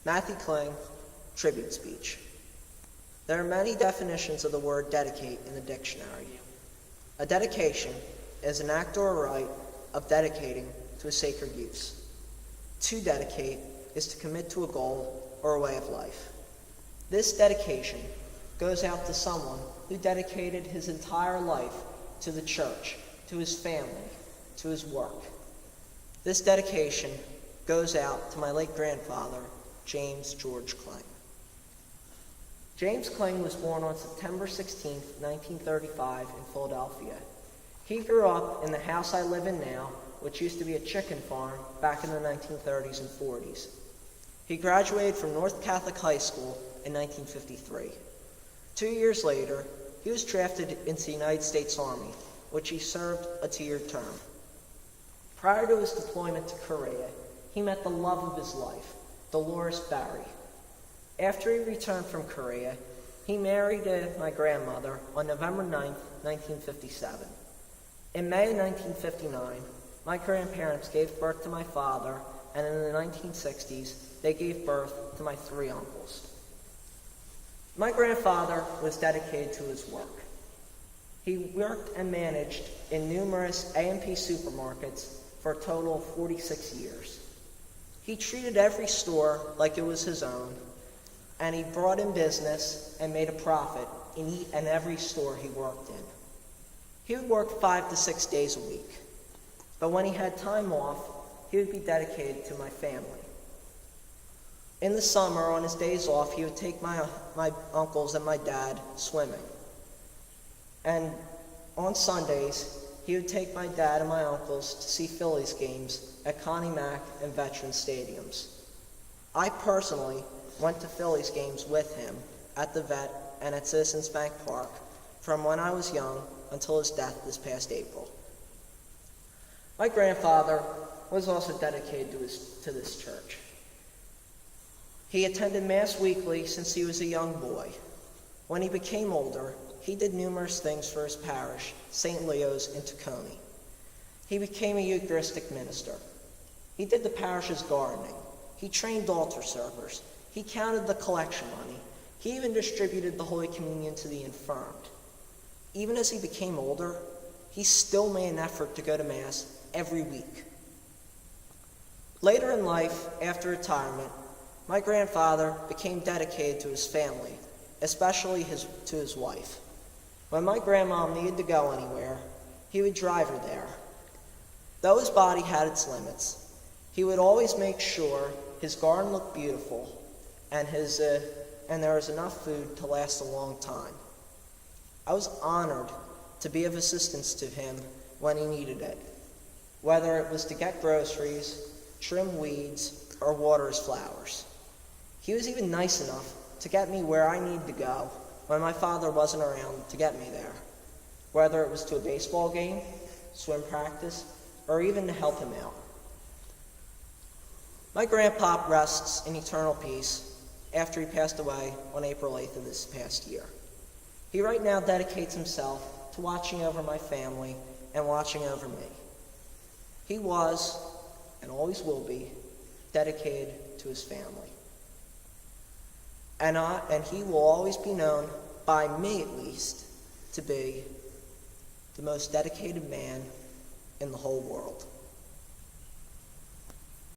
Matthew Kling, tribute speech. There are many definitions of the word dedicate in the dictionary. A dedication is an act or a rite of dedicating to a sacred use. To dedicate is to commit to a goal or a way of life. This dedication goes out to someone who dedicated his entire life to the church, to his family, to his work. This dedication goes out to my late grandfather, James George Kling. James Kling was born on September 16, 1935 in Philadelphia. He grew up in the house I live in now, which used to be a chicken farm back in the 1930s and 40s. He graduated from North Catholic High School in 1953. 2 years later, he was drafted into the United States Army, which he served a 2-year term. Prior to his deployment to Korea, he met the love of his life, Dolores Barry. After he returned from Korea, he married my grandmother on November 9, 1957. In May of 1959, my grandparents gave birth to my father, and in the 1960s, they gave birth to my 3 uncles. My grandfather was dedicated to his work. He worked and managed in numerous A&P supermarkets for a total of 46 years. He treated every store like it was his own, and he brought in business and made a profit in each and every store he worked in. He would work 5 to 6 days a week, but when he had time off, he would be dedicated to my family. In the summer, on his days off, he would take my uncles and my dad swimming. And on Sundays, he would take my dad and my uncles to see Phillies games at Connie Mack and Veteran Stadiums. I personally went to Phillies games with him at the Vet and at Citizens Bank Park from when I was young until his death this past April. My grandfather was also dedicated to this church. He attended Mass weekly since he was a young boy. When he became older, he did numerous things for his parish, St. Leo's in Tacony. He became a Eucharistic minister. He did the parish's gardening. He trained altar servers. He counted the collection money. He even distributed the Holy Communion to the infirmed. Even as he became older, he still made an effort to go to Mass every week. Later in life, after retirement, my grandfather became dedicated to his family, especially to his wife. When my grandma needed to go anywhere, he would drive her there. Though his body had its limits, he would always make sure his garden looked beautiful and there was enough food to last a long time. I was honored to be of assistance to him when he needed it, whether it was to get groceries, trim weeds, or water his flowers. He was even nice enough to get me where I needed to go when my father wasn't around to get me there, whether it was to a baseball game, swim practice, or even to help him out. My grandpa rests in eternal peace after he passed away on April 8th of this past year. He right now dedicates himself to watching over my family and watching over me. He was, and always will be, dedicated to his family. And he will always be known, by me at least, to be the most dedicated man in the whole world.